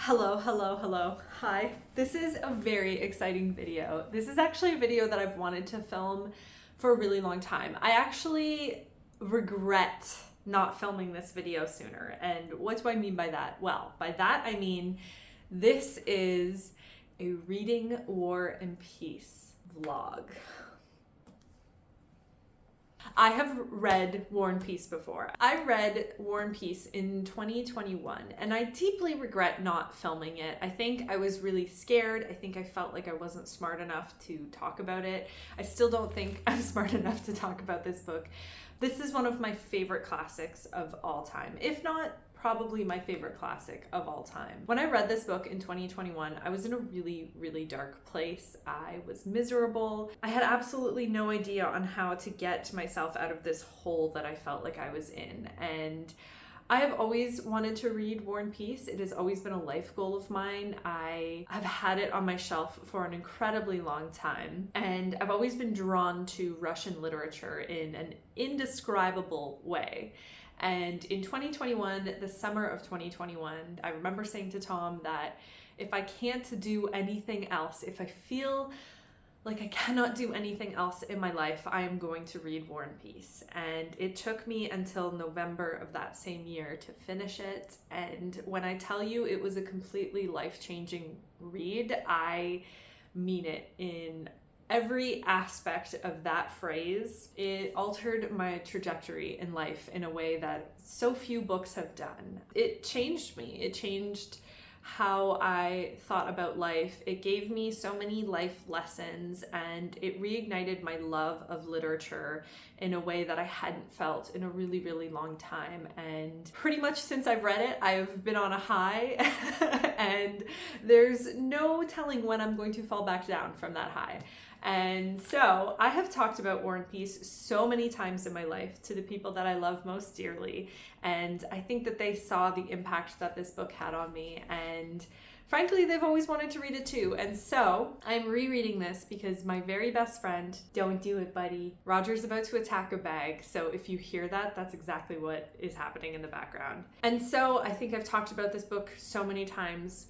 Hello. Hi. This is a very exciting video. This is actually a video that I've wanted to film for a really long time. I actually regret not filming this video sooner. And what do I mean by that? Well, by that I mean this is a Reading War and Peace vlog. I have read War and Peace before. I read War and Peace in 2021 and I deeply regret not filming it. I think I was really scared. I think I felt like I wasn't smart enough to talk about it. I still don't think I'm smart enough to talk about this book. This is one of my favorite classics of all time, if not probably my favorite classic of all time. When I read this book in 2021, I was in a really dark place. I was miserable. I had absolutely no idea on how to get myself out of this hole that I felt like I was in. And I have always wanted to read War and Peace. It has always been a life goal of mine. I have had it on my shelf for an incredibly long time. And I've always been drawn to Russian literature in an indescribable way. And in 2021, the summer of 2021, I remember saying to Tom that if I can't do anything else, if I feel like I cannot do anything else in my life, I am going to read War and Peace. And it took me until November of that same year to finish it. And when I tell you it was a completely life-changing read, I mean it in every aspect of that phrase. It altered my trajectory in life in a way that so few books have done. It changed me. It changed how I thought about life. It gave me so many life lessons and it reignited my love of literature in a way that I hadn't felt in a really long time. And pretty much since I've read it, I've been on a high and there's no telling when I'm going to fall back down from that high. And so I have talked about War and Peace so many times in my life to the people that I love most dearly. And I think that they saw the impact that this book had on me. And frankly, they've always wanted to read it too. And so I'm rereading this because my very best friend, don't do it, buddy, Roger's about to attack a bag. So if you hear that, that's exactly what is happening in the background. And so I think I've talked about this book so many times.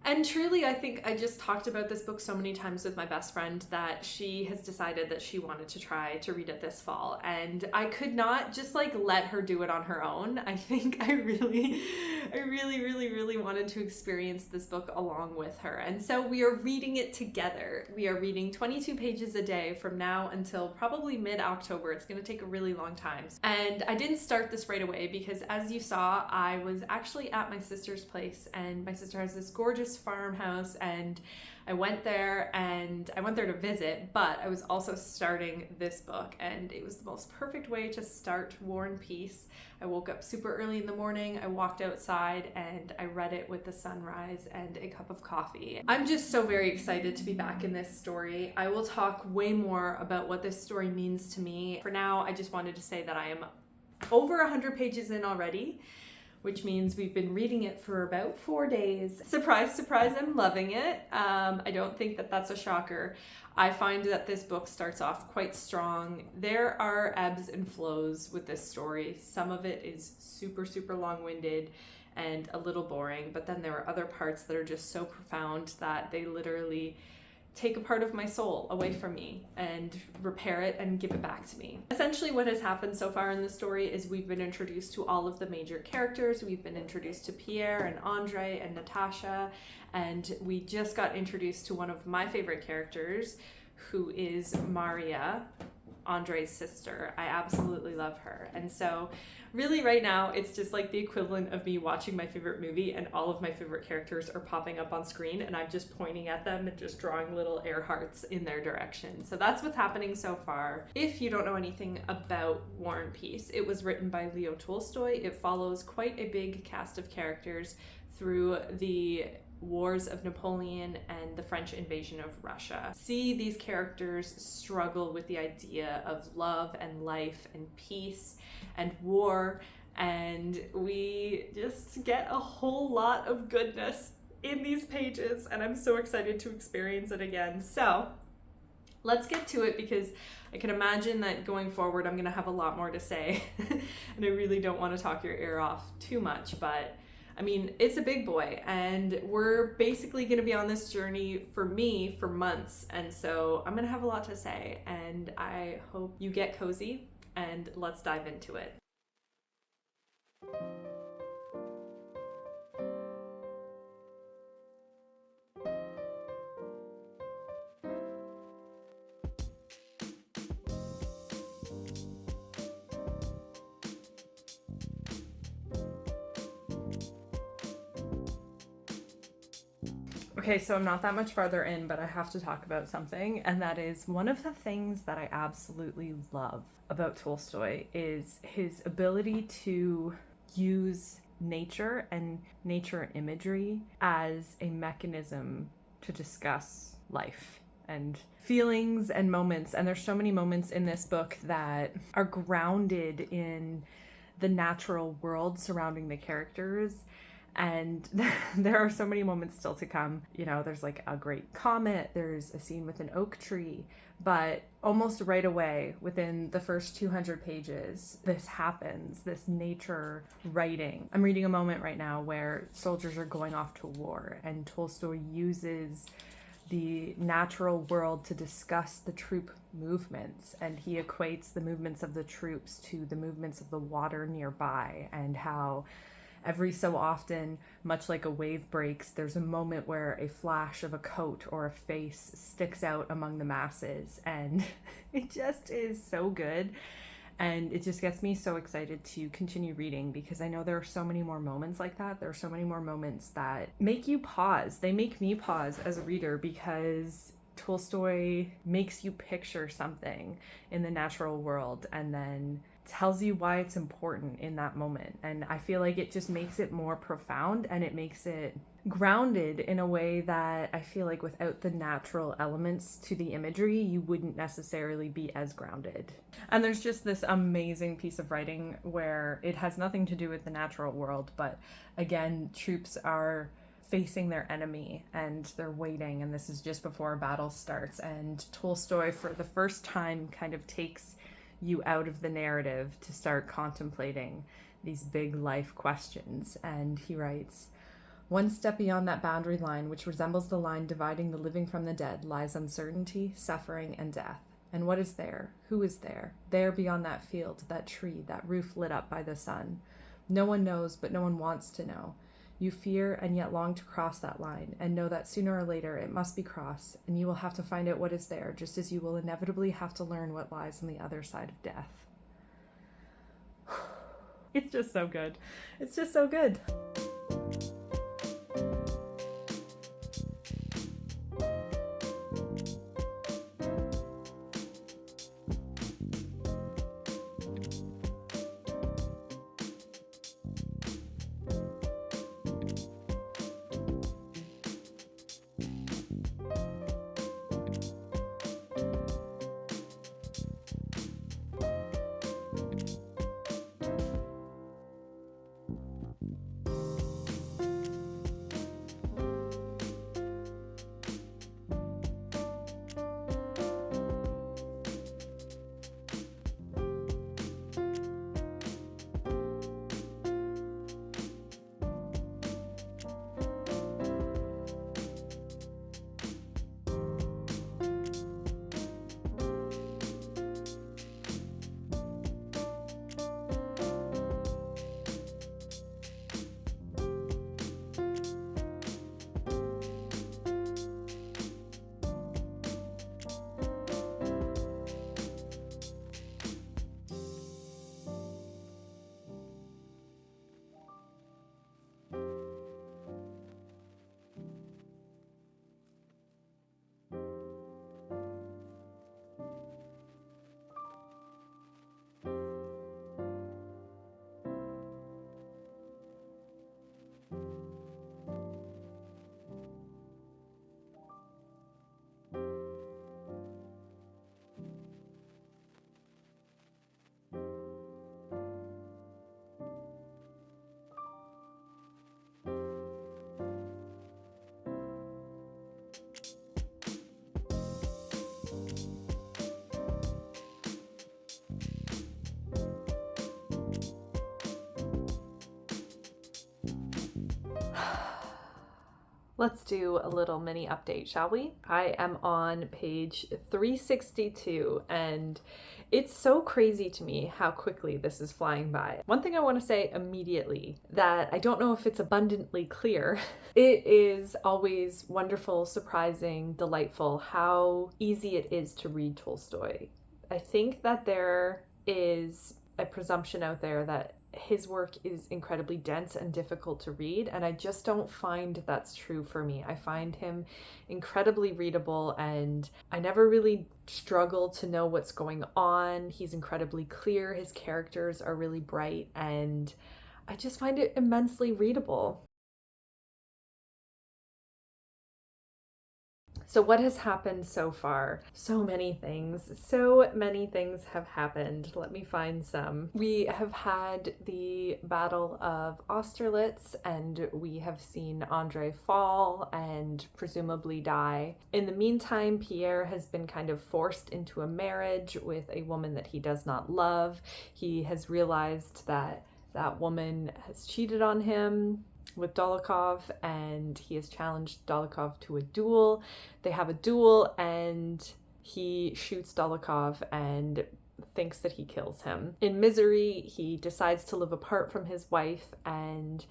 And truly, I think I just talked about this book so many times with my best friend that she has decided that she wanted to try to read it this fall. And I could not just let her do it on her own. I think I really wanted to experience this book along with her. And so we are reading it together. We are reading 22 pages a day from now until probably mid-October. It's going to take a really long time. And I didn't start this right away because, as you saw, I was actually at my sister's place, and my sister has this gorgeous farmhouse, and I went there to visit, but I was also starting this book, and it was the most perfect way to start War and Peace. I woke up super early in the morning, I walked outside, and I read it with the sunrise and a cup of coffee. I'm just so very excited to be back in this story. I will talk way more about what this story means to me. For now, I just wanted to say that I am over 100 pages in already, which means we've been reading it for about 4 days. Surprise, I'm loving it. I don't think that that's a shocker. I find that this book starts off quite strong. There are ebbs and flows with this story. Some of it is super long-winded and a little boring, but then there are other parts that are just so profound that they literally take a part of my soul away from me and repair it and give it back to me. Essentially what has happened so far in the story is we've been introduced to all of the major characters. We've been introduced to Pierre and Andre and Natasha, and we just got introduced to one of my favorite characters, who is Maria, Andre's sister. I absolutely love her. And so really right now it's just like the equivalent of me watching my favorite movie and all of my favorite characters are popping up on screen and I'm just pointing at them and just drawing little air hearts in their direction. So that's what's happening so far. If you don't know anything about War and Peace, it was written by Leo Tolstoy. It follows quite a big cast of characters through the wars of Napoleon and the French invasion of Russia. See these characters struggle with the idea of love and life and peace and war, and we just get a whole lot of goodness in these pages, and I'm so excited to experience it again. So let's get to it, because I can imagine that going forward I'm going to have a lot more to say and I really don't want to talk your ear off too much, but I mean, it's a big boy and we're basically going to be on this journey for me for months, and so I'm going to have a lot to say, and I hope you get cozy and let's dive into it. Okay, so I'm not that much farther in, but I have to talk about something, and that is one of the things that I absolutely love about Tolstoy is his ability to use nature and nature imagery as a mechanism to discuss life and feelings and moments. And there's so many moments in this book that are grounded in the natural world surrounding the characters. And there are so many moments still to come. You know, there's like a great comet, there's a scene with an oak tree, but almost right away, within the first 200 pages, this happens, this nature writing. I'm reading a moment right now where soldiers are going off to war, and Tolstoy uses the natural world to discuss the troop movements, and he equates the movements of the troops to the movements of the water nearby, and how every so often, much like a wave breaks, there's a moment where a flash of a coat or a face sticks out among the masses, and it just is so good. And it just gets me so excited to continue reading, because I know there are so many more moments like that. There are so many more moments that make you pause. They make me pause as a reader, because Tolstoy makes you picture something in the natural world and then tells you why it's important in that moment. And I feel like it just makes it more profound, and it makes it grounded in a way that I feel like without the natural elements to the imagery, you wouldn't necessarily be as grounded. And there's just this amazing piece of writing where it has nothing to do with the natural world, but again, troops are facing their enemy and they're waiting, and this is just before a battle starts, and Tolstoy for the first time kind of takes you out of the narrative to start contemplating these big life questions. And he writes, "One step beyond that boundary line, which resembles the line dividing the living from the dead, lies uncertainty, suffering, and death. And what is there? Who is there? There beyond that field, that tree, that roof lit up by the sun. No one knows, but no one wants to know. You fear and yet long to cross that line, and know that sooner or later it must be crossed, and you will have to find out what is there, just as you will inevitably have to learn what lies on the other side of death." It's just so good. It's just so good. Let's do a little mini update, shall we? I am on page 362, and it's so crazy to me how quickly this is flying by. One thing I want to say immediately that I don't know if it's abundantly clear. It is always wonderful, surprising, delightful how easy it is to read Tolstoy. I think that there is a presumption out there that his work is incredibly dense and difficult to read, and I just don't find that's true for me. I find him incredibly readable, and I never really struggle to know what's going on. He's incredibly clear, his characters are really bright, and I just find it immensely readable. So what has happened so far? So many things. So many things have happened. Let me find some. We have had the Battle of Austerlitz, and we have seen Andre fall and presumably die. In the meantime, Pierre has been kind of forced into a marriage with a woman that he does not love. He has realized that that woman has cheated on him with Dolokhov, and he has challenged Dolokhov to a duel. They have a duel, and he shoots Dolokhov and thinks that he kills him. In misery, he decides to live apart from his wife, and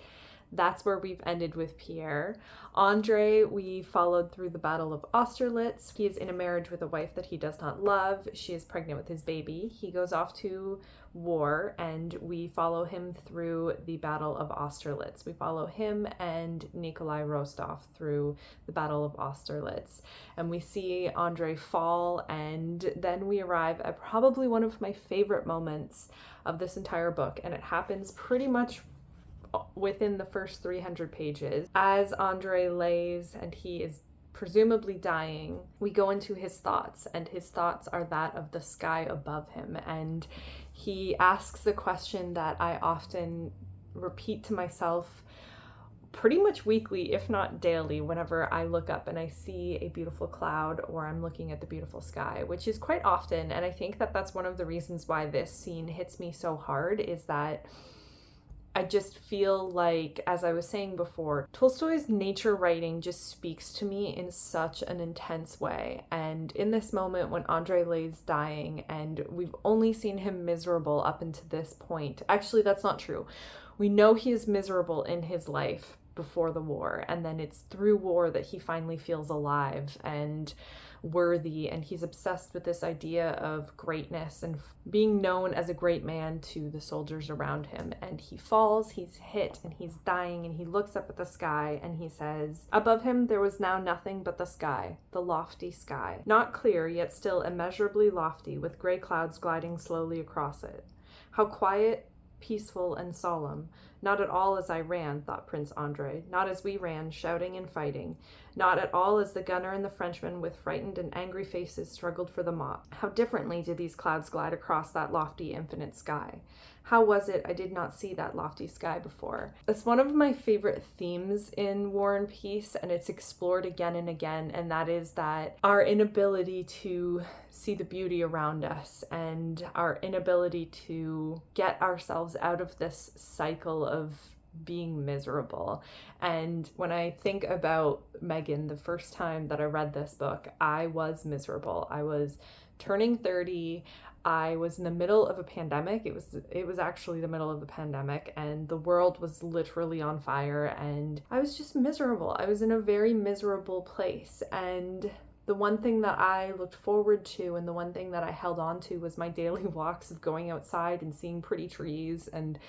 that's where we've ended with Pierre. Andre, we followed through the Battle of Austerlitz. He is in a marriage with a wife that he does not love. She is pregnant with his baby. He goes off to war, and we follow him through the Battle of Austerlitz. We follow him and Nikolai Rostov through the Battle of Austerlitz. And we see Andre fall, and then we arrive at probably one of my favorite moments of this entire book, and it happens pretty much within the first 300 pages. As Andre lays and he is presumably dying, we go into his thoughts, and his thoughts are that of the sky above him. And he asks the question that I often repeat to myself pretty much weekly, if not daily, whenever I look up and I see a beautiful cloud or I'm looking at the beautiful sky, which is quite often. And I think that that's one of the reasons why this scene hits me so hard, is that I just feel like, as I was saying before, Tolstoy's nature writing just speaks to me in such an intense way. And in this moment when Andre lays dying, and we've only seen him miserable up until this point. Actually, that's not true. We know he is miserable in his life before the war, and then it's through war that he finally feels alive and worthy, and he's obsessed with this idea of greatness and being known as a great man to the soldiers around him. And he falls, he's hit, and he's dying, and he looks up at the sky and he says, "Above him there was now nothing but the sky, the lofty sky, not clear, yet still immeasurably lofty, with gray clouds gliding slowly across it. How quiet, peaceful, and solemn. Not at all as I ran," thought Prince Andre, "not as we ran, shouting and fighting. Not at all as the gunner and the Frenchman with frightened and angry faces struggled for the mop. How differently did these clouds glide across that lofty, infinite sky. How was it I did not see that lofty sky before?" It's one of my favorite themes in War and Peace, and it's explored again and again, and that is that our inability to see the beauty around us and our inability to get ourselves out of this cycle of being miserable. And when I think about Megan, the first time that I read this book, I was miserable. I was turning 30. I was in the middle of a pandemic. It was actually the middle of the pandemic, and the world was literally on fire, and I was just miserable. I was in a very miserable place, and the one thing that I looked forward to and the one thing that I held on to was my daily walks of going outside and seeing pretty trees and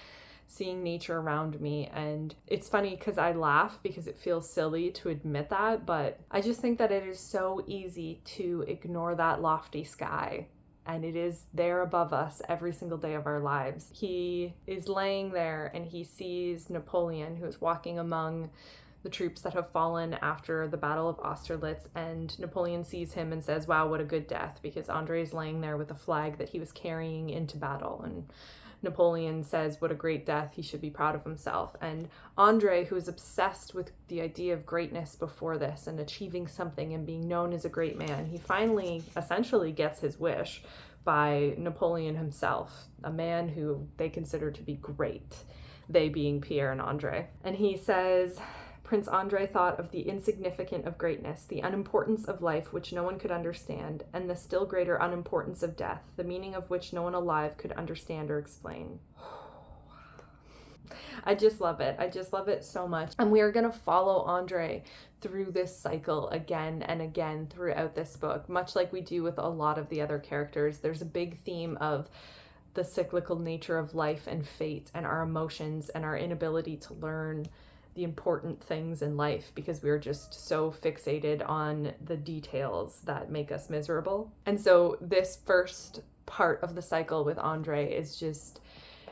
seeing nature around me. And it's funny because I laugh because it feels silly to admit that, but I just think that it is so easy to ignore that lofty sky, and it is there above us every single day of our lives. He is laying there and he sees Napoleon, who is walking among the troops that have fallen after the Battle of Austerlitz, and Napoleon sees him and says, "Wow, what a good death," because Andre is laying there with a flag that he was carrying into battle, and Napoleon says, "What a great death, he should be proud of himself." And Andre, who is obsessed with the idea of greatness before this and achieving something and being known as a great man, he finally essentially gets his wish by Napoleon himself, a man who they consider to be great, they being Pierre and Andre. And he says, Prince Andre thought of the insignificant of greatness, the unimportance of life which no one could understand, and the still greater unimportance of death, the meaning of which no one alive could understand or explain. I just love it. I just love it so much. And we are going to follow Andre through this cycle again and again throughout this book, much like we do with a lot of the other characters. There's a big theme of the cyclical nature of life and fate and our emotions and our inability to learn the important things in life because we're just so fixated on the details that make us miserable. And so this first part of the cycle with Andre is just,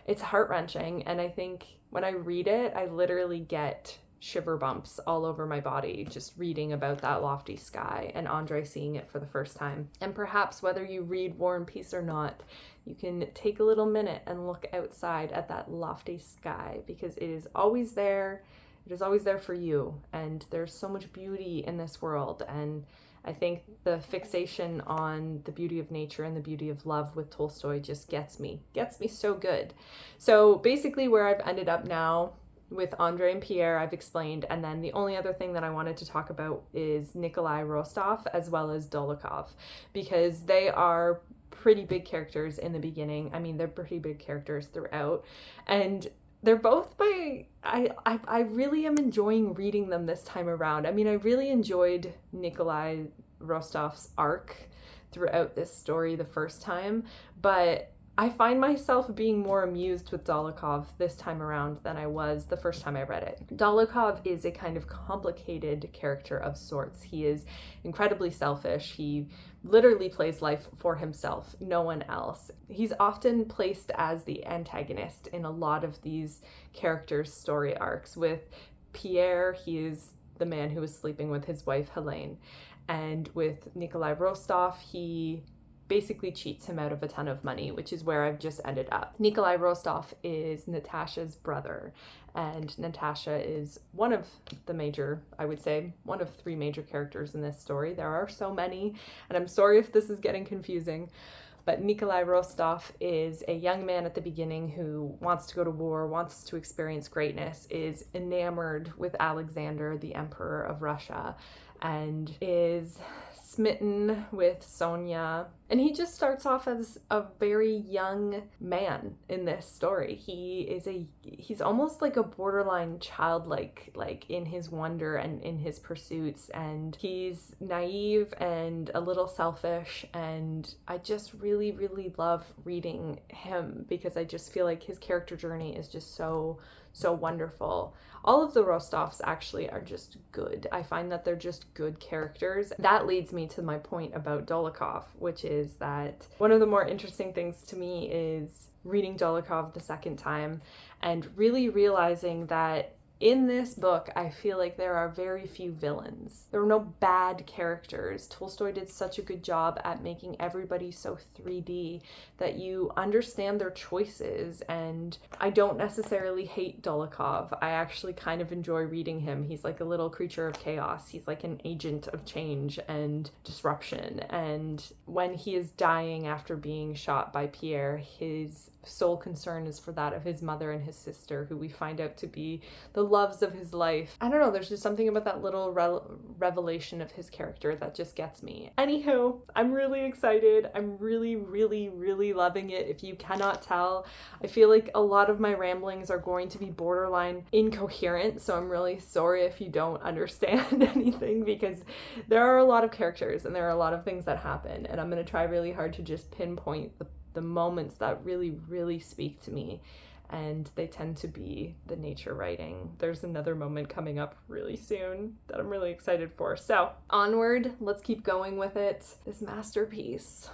it's heart-wrenching. And I think when I read it, I literally get shiver bumps all over my body just reading about that lofty sky and Andre seeing it for the first time. And perhaps whether you read War and Peace or not, you can take a little minute and look outside at that lofty sky because it is always there. It is always there for you. And there's so much beauty in this world. And I think the fixation on the beauty of nature and the beauty of love with Tolstoy just gets me so good. So basically where I've ended up now with Andre and Pierre, I've explained. And then the only other thing that I wanted to talk about is Nikolai Rostov as well as Dolokhov, because they are pretty big characters in the beginning. I mean, they're pretty big characters throughout. And they're both I really am enjoying reading them this time around. I mean, I really enjoyed Nikolai Rostov's arc throughout this story the first time, but I find myself being more amused with Dolokhov this time around than I was the first time I read it. Dolokhov is a kind of complicated character of sorts. He is incredibly selfish. He literally plays life for himself, no one else. He's often placed as the antagonist in a lot of these characters' story arcs. With Pierre, he is the man who is sleeping with his wife Helene. And with Nikolai Rostov, he basically cheats him out of a ton of money, which is where I've just ended up. Nikolai Rostov is Natasha's brother, and Natasha is one of the major, I would say, one of three major characters in this story. There are so many, and I'm sorry if this is getting confusing, but Nikolai Rostov is a young man at the beginning who wants to go to war, wants to experience greatness, is enamored with Alexander, the Emperor of Russia, and is smitten with Sonia. And he just starts off as a very young man in this story. He's almost like a borderline childlike, like in his wonder and in his pursuits, and he's naive and a little selfish, and I just really, really love reading him because I just feel like his character journey is just so wonderful. All of the Rostovs actually are just good. I find that they're just good characters. That leads me to my point about Dolokhov, which is that one of the more interesting things to me is reading Dolokhov the second time and really realizing that in this book, I feel like there are very few villains. There are no bad characters. Tolstoy did such a good job at making everybody so 3D that you understand their choices, and I don't necessarily hate Dolokhov. I actually kind of enjoy reading him. He's like a little creature of chaos. He's like an agent of change and disruption, and when he is dying after being shot by Pierre, his sole concern is for that of his mother and his sister, who we find out to be the loves of his life. I don't know, there's just something about that little revelation of his character that just gets me. Anywho, I'm really excited. I'm really, really, really loving it. If you cannot tell, I feel like a lot of my ramblings are going to be borderline incoherent, so I'm really sorry if you don't understand anything, because there are a lot of characters and there are a lot of things that happen, and I'm going to try really hard to just pinpoint the moments that really, really speak to me, and they tend to be the nature writing. There's another moment coming up really soon that I'm really excited for. So onward, let's keep going with it. This masterpiece.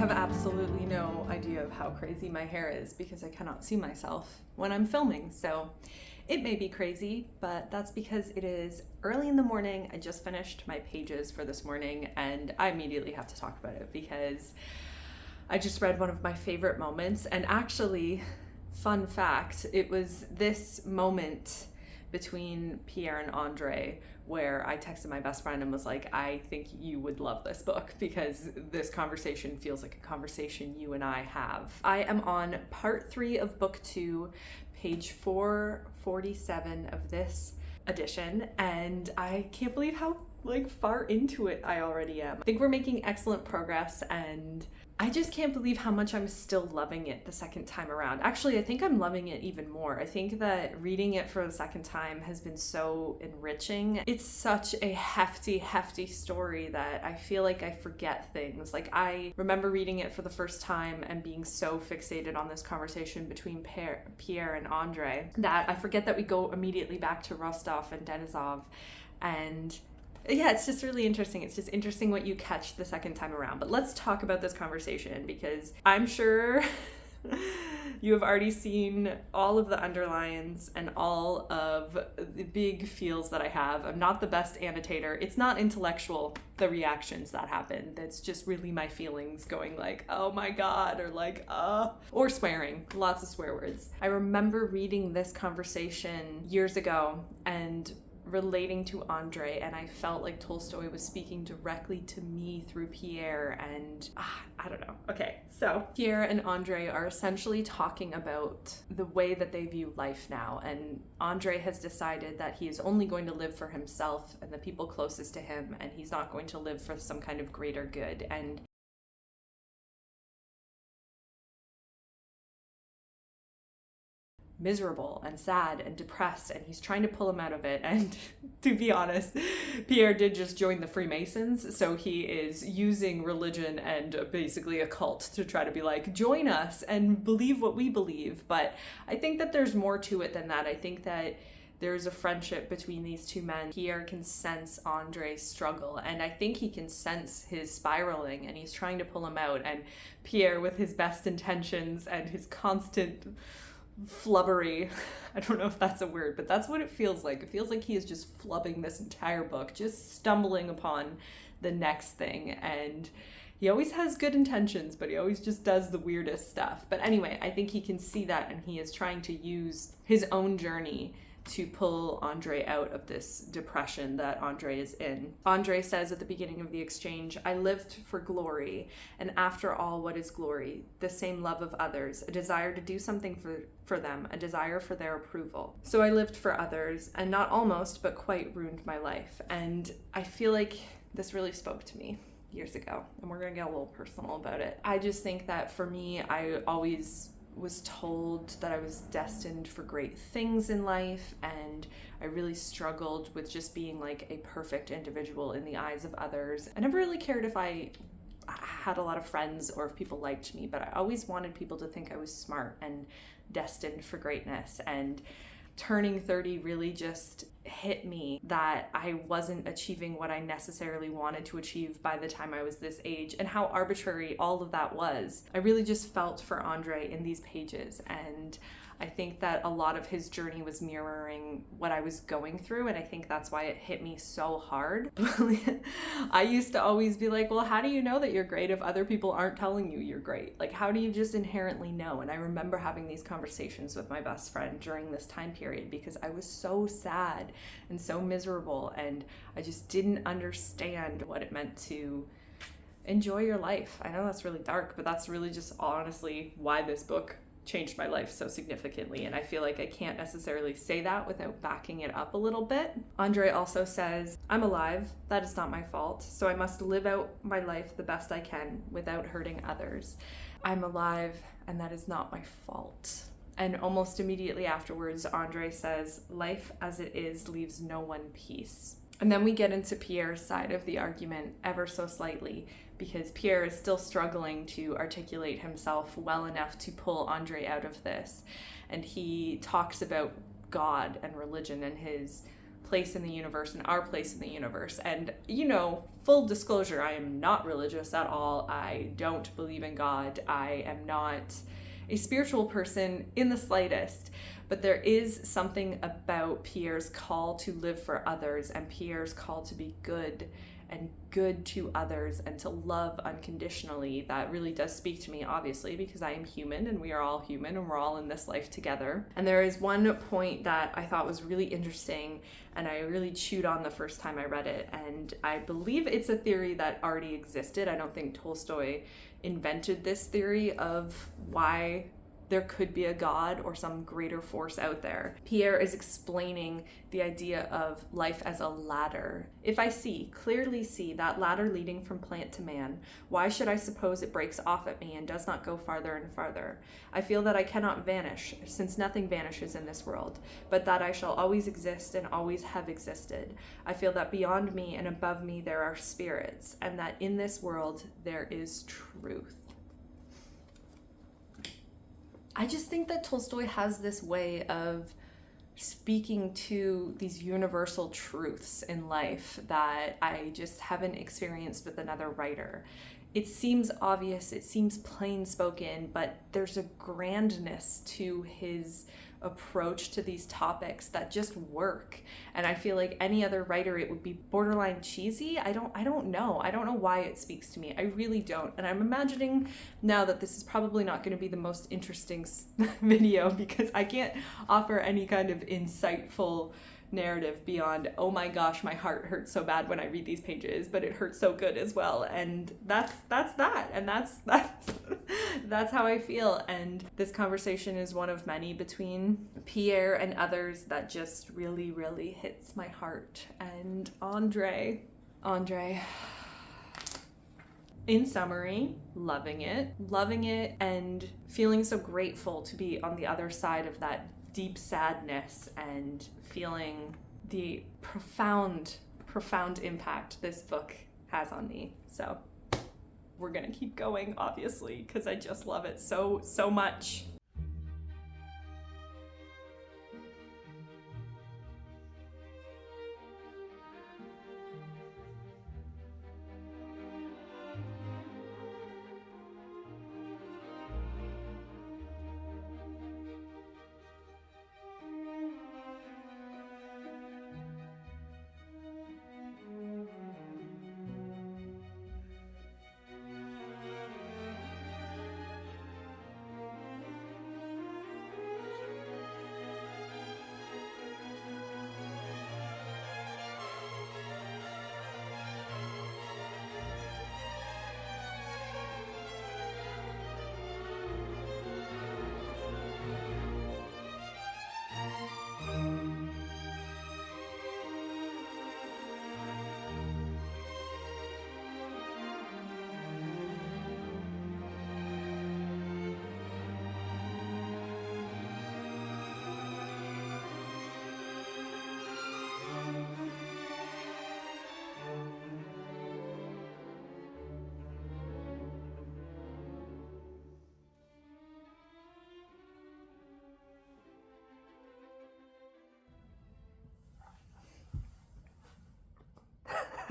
I have absolutely no idea of how crazy my hair is because I cannot see myself when I'm filming. So it may be crazy, but that's because it is early in the morning. I just finished my pages for this morning and I immediately have to talk about it because I just read one of my favorite moments. And actually, fun fact, it was this moment between Pierre and Andre where I texted my best friend and was like, I think you would love this book because this conversation feels like a conversation you and I have. I am on part 3 of book 2, page 447 of this edition, and I can't believe how far into it I already am. I think we're making excellent progress, and I just can't believe how much I'm still loving it the second time around. Actually, I think I'm loving it even more. I think that reading it for the second time has been so enriching. It's such a hefty story that I feel like I forget things. Like, I remember reading it for the first time and being so fixated on this conversation between Pierre and Andre that I forget that we go immediately back to Rostov and Denisov. And yeah, it's just really interesting. It's just interesting what you catch the second time around. But let's talk about this conversation because I'm sure you have already seen all of the underlines and all of the big feels that I have. I'm not the best annotator. It's not intellectual, the reactions that happen. That's just really my feelings going like, oh my God, or swearing, lots of swear words. I remember reading this conversation years ago and relating to Andre, and I felt like Tolstoy was speaking directly to me through Pierre, and I don't know. Okay, so Pierre and Andre are essentially talking about the way that they view life now, and Andre has decided that he is only going to live for himself and the people closest to him, and he's not going to live for some kind of greater good. And miserable and sad and depressed, and he's trying to pull him out of it. And to be honest, Pierre did just join the Freemasons, so he is using religion and basically a cult to try to be like, join us and believe what we believe. But I think that there's more to it than that. I think that there's a friendship between these two men. Pierre can sense Andre's struggle, and I think he can sense his spiraling, and he's trying to pull him out. And Pierre, with his best intentions and his constant flubbery, I don't know if that's a word, but that's what it feels like. It feels like he is just flubbing this entire book, just stumbling upon the next thing. And he always has good intentions, but he always just does the weirdest stuff. But anyway, I think he can see that, and he is trying to use his own journey to pull Andre out of this depression that Andre is in. Andre says at the beginning of the exchange, I lived for glory, and after all, what is glory? The same love of others, a desire to do something for them, a desire for their approval. So I lived for others, and not almost, but quite ruined my life. And I feel like this really spoke to me years ago, and we're gonna get a little personal about it. I just think that for me, I always was told that I was destined for great things in life, and I really struggled with just being like a perfect individual in the eyes of others. I never really cared if I had a lot of friends or if people liked me, but I always wanted people to think I was smart and destined for greatness. And turning 30 really just hit me that I wasn't achieving what I necessarily wanted to achieve by the time I was this age, and how arbitrary all of that was. I really just felt for Andre in these pages, and I think that a lot of his journey was mirroring what I was going through, and I think that's why it hit me so hard. I used to always be like, well, how do you know that you're great if other people aren't telling you you're great? Like, how do you just inherently know? And I remember having these conversations with my best friend during this time period because I was so sad and so miserable, and I just didn't understand what it meant to enjoy your life. I know that's really dark, but that's really just honestly why this book changed my life so significantly, and I feel like I can't necessarily say that without backing it up a little bit. Andre also says, I'm alive, that is not my fault, so I must live out my life the best I can without hurting others. I'm alive, and that is not my fault. And almost immediately afterwards, Andre says, life as it is leaves no one peace. And then we get into Pierre's side of the argument ever so slightly, because Pierre is still struggling to articulate himself well enough to pull Andre out of this. And he talks about God and religion and his place in the universe and our place in the universe. And, you know, full disclosure, I am not religious at all. I don't believe in God. I am not a spiritual person in the slightest. But there is something about Pierre's call to live for others and Pierre's call to be good and good to others and to love unconditionally that really does speak to me, obviously, because I am human and we are all human and we're all in this life together. And there is one point that I thought was really interesting and I really chewed on the first time I read it. And I believe it's a theory that already existed. I don't think Tolstoy invented this theory of why there could be a God or some greater force out there. Pierre is explaining the idea of life as a ladder. If I clearly see that ladder leading from plant to man, why should I suppose it breaks off at me and does not go farther and farther? I feel that I cannot vanish, since nothing vanishes in this world, but that I shall always exist and always have existed. I feel that beyond me and above me there are spirits, and that in this world there is truth. I just think that Tolstoy has this way of speaking to these universal truths in life that I just haven't experienced with another writer. It seems obvious, it seems plain spoken, but there's a grandness to his approach to these topics that just work. And I feel like any other writer, it would be borderline cheesy. I don't know. I don't know why it speaks to me. I really don't. And I'm imagining now that this is probably not going to be the most interesting video because I can't offer any kind of insightful narrative beyond, oh my gosh, my heart hurts so bad when I read these pages, but it hurts so good as well. And that's that. And that's how I feel. And this conversation is one of many between Pierre and others that just really, really hits my heart. And Andre. In summary, loving it and feeling so grateful to be on the other side of that deep sadness and feeling the profound impact this book has on me. So we're gonna keep going, obviously, because I just love it so much.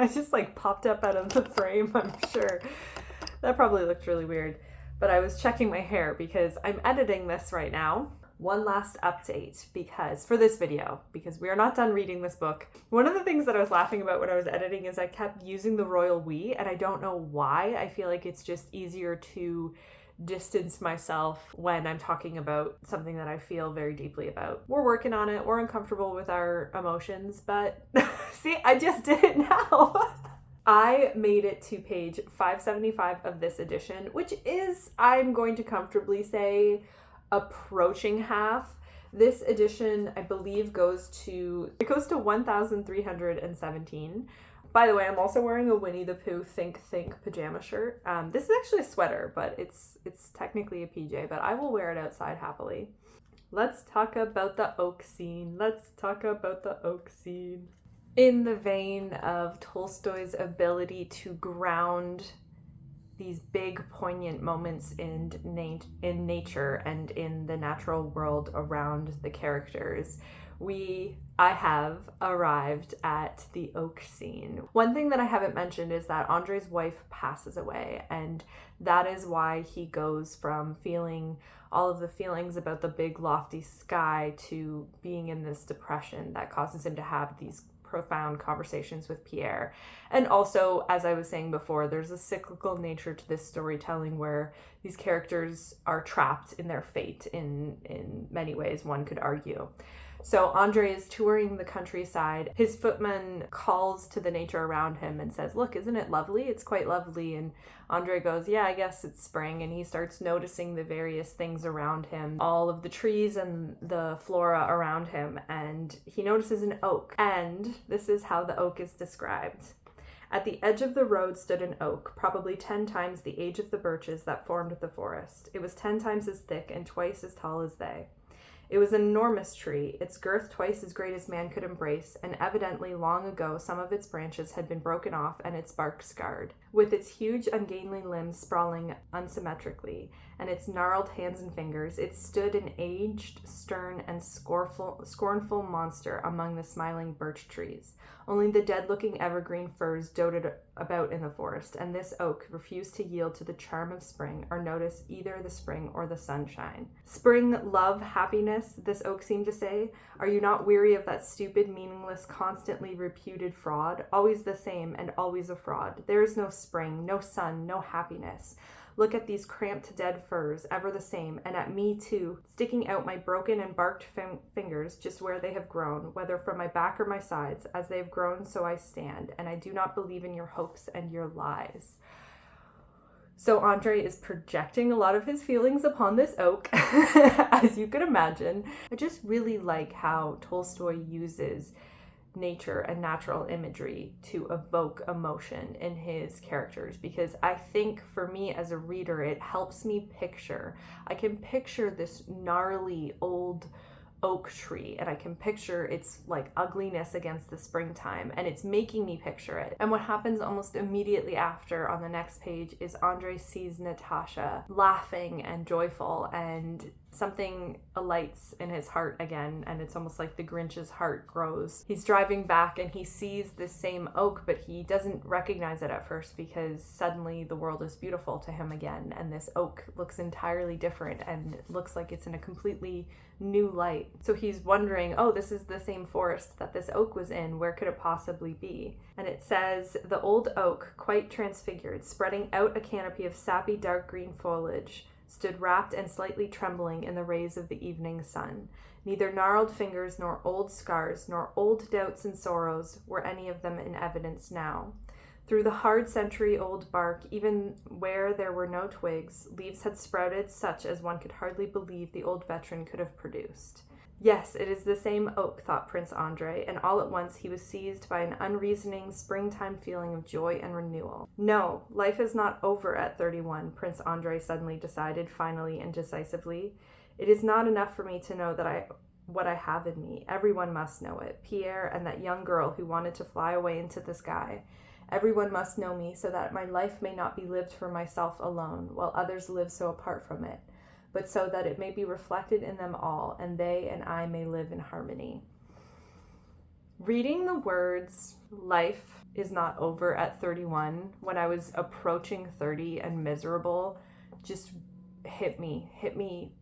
I just popped up out of the frame, I'm sure. That probably looked really weird. But I was checking my hair because I'm editing this right now. One last update for this video, because we are not done reading this book. One of the things that I was laughing about when I was editing is I kept using the royal we, and I don't know why. I feel like it's just easier to distance myself when I'm talking about something that I feel very deeply about. We're working on it. We're uncomfortable with our emotions, but see, I just did it now. I made it to page 575 of this edition, which is, I'm going to comfortably say, approaching half. This edition, I believe, goes to 1,317. By the way, I'm also wearing a Winnie the Pooh Think pajama shirt. This is actually a sweater, but it's technically a PJ, but I will wear it outside happily. Let's talk about the oak scene. In the vein of Tolstoy's ability to ground these big, poignant moments in nature and in the natural world around the characters, I have arrived at the oak scene. One thing that I haven't mentioned is that Andre's wife passes away, and that is why he goes from feeling all of the feelings about the big lofty sky to being in this depression that causes him to have these profound conversations with Pierre. And also, as I was saying before, there's a cyclical nature to this storytelling where these characters are trapped in their fate in many ways, one could argue. So Andre is touring the countryside. His footman calls to the nature around him and says, "Look, isn't it lovely? It's quite lovely." And Andre goes, "Yeah, I guess it's spring." And he starts noticing the various things around him, all of the trees and the flora around him. And he notices an oak. And this is how the oak is described. At the edge of the road stood an oak, probably 10 times the age of the birches that formed the forest. It was 10 times as thick and twice as tall as they. It was an enormous tree, its girth twice as great as man could embrace, and evidently long ago some of its branches had been broken off and its bark scarred. With its huge ungainly limbs sprawling unsymmetrically, and its gnarled hands and fingers, it stood an aged, stern, and scornful monster among the smiling birch trees. Only the dead-looking evergreen firs doted about in the forest, and this oak refused to yield to the charm of spring or notice either the spring or the sunshine. "Spring, love, happiness," this oak seemed to say. "Are you not weary of that stupid, meaningless, constantly reputed fraud? Always the same and always a fraud. There is no spring, no sun, no happiness. Look at these cramped dead firs, ever the same, and at me too, sticking out my broken and barked fingers just where they have grown, whether from my back or my sides. As they have grown, so I stand, and I do not believe in your hopes and your lies." So Andre is projecting a lot of his feelings upon this oak, as you could imagine. I just really like how Tolstoy uses nature and natural imagery to evoke emotion in his characters, because I think for me as a reader, it helps me picture. I can picture this gnarly old oak tree, and I can picture its like ugliness against the springtime, and it's making me picture it. And what happens almost immediately after on the next page is Andre sees Natasha laughing and joyful, and something alights in his heart again, and it's almost like the Grinch's heart grows. He's driving back and he sees this same oak, but he doesn't recognize it at first because suddenly the world is beautiful to him again, and this oak looks entirely different and looks like it's in a completely new light. So he's wondering, oh, this is the same forest that this oak was in. Where could it possibly be? And it says, "The old oak, quite transfigured, spreading out a canopy of sappy dark green foliage, stood wrapped and slightly trembling in the rays of the evening sun. Neither gnarled fingers nor old scars nor old doubts and sorrows were any of them in evidence now. Through the hard century-old bark, even where there were no twigs, leaves had sprouted such as one could hardly believe the old veteran could have produced. Yes, it is the same oak," thought Prince Andre, and all at once he was seized by an unreasoning springtime feeling of joy and renewal. "No, life is not over at 31, Prince Andre suddenly decided, finally and decisively. "It is not enough for me to know what I have in me. Everyone must know it. Pierre and that young girl who wanted to fly away into the sky. Everyone must know me so that my life may not be lived for myself alone, while others live so apart from it, but so that it may be reflected in them all, and they and I may live in harmony." Reading the words, "life is not over at 31, when I was approaching 30 and miserable, just hit me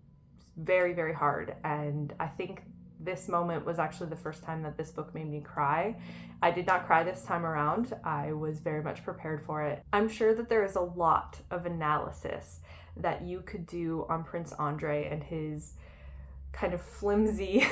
very, very hard. And I think this moment was actually the first time that this book made me cry. I did not cry this time around. I was very much prepared for it. I'm sure that there is a lot of analysis that you could do on Prince Andre and his kind of flimsy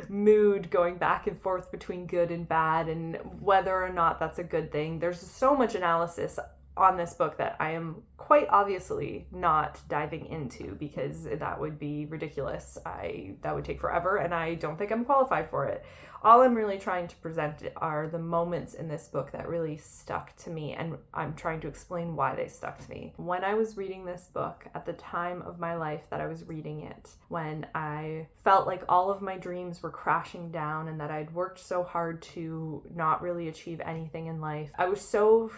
mood going back and forth between good and bad, and whether or not that's a good thing. There's so much analysis on this book that I am quite obviously not diving into, because that would be ridiculous. That would take forever, and I don't think I'm qualified for it. All I'm really trying to present are the moments in this book that really stuck to me, and I'm trying to explain why they stuck to me. When I was reading this book, at the time of my life that I was reading it, when I felt like all of my dreams were crashing down and that I'd worked so hard to not really achieve anything in life, I was so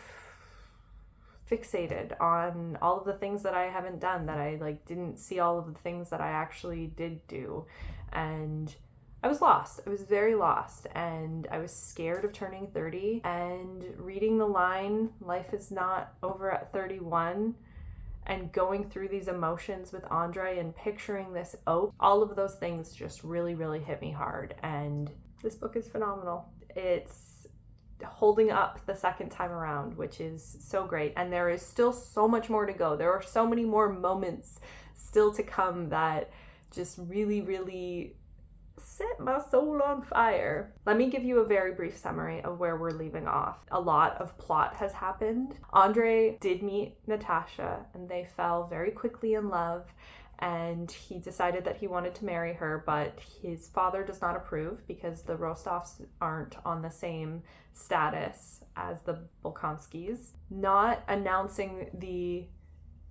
fixated on all of the things that I haven't done, that I didn't see all of the things that I actually did do. And I was lost. I was very lost, and I was scared of turning 30 and reading the line, life is not over at 31, and going through these emotions with Andre and picturing this oak. All of those things just really, really hit me hard, and this book is phenomenal. It's holding up the second time around, which is so great, and there is still so much more to go. There are so many more moments still to come that just really, really set my soul on fire. Let me give you a very brief summary of where we're leaving off. A lot of plot has happened. Andre did meet Natasha, and they fell very quickly in love, and he decided that he wanted to marry her, but his father does not approve because the Rostovs aren't on the same status as the Bolkonskis. Not announcing the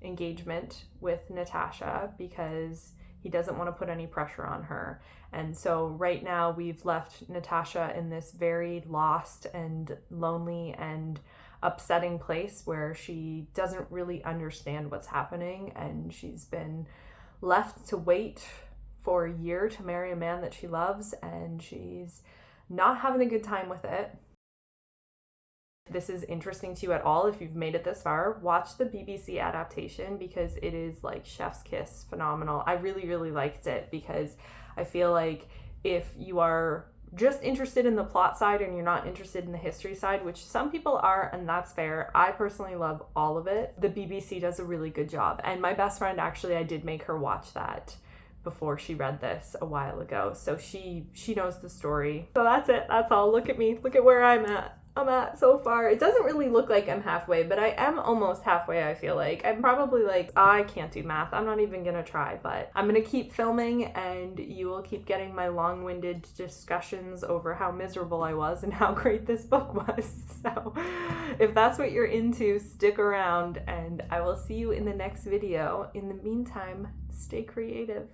engagement with Natasha because he doesn't want to put any pressure on her. And so right now we've left Natasha in this very lost and lonely and upsetting place where she doesn't really understand what's happening, and she's been left to wait for a year to marry a man that she loves, and she's not having a good time with it. If this is interesting to you at all, if you've made it this far, watch the BBC adaptation because it is like chef's kiss phenomenal. I really, really liked it because I feel like if you are just interested in the plot side and you're not interested in the history side, which some people are, and that's fair, I personally love all of it, the BBC does a really good job. And my best friend, actually, I did make her watch that before she read this a while ago, so she knows the story. So that's it. That's all. Look at me. Look at where I'm at so far. It doesn't really look like I'm halfway, but I am almost halfway. I feel like I'm probably like, I can't do math. I'm not even gonna try, but I'm gonna keep filming, and you will keep getting my long-winded discussions over how miserable I was and how great this book was. So if that's what you're into, stick around, and I will see you in the next video. In the meantime, stay creative.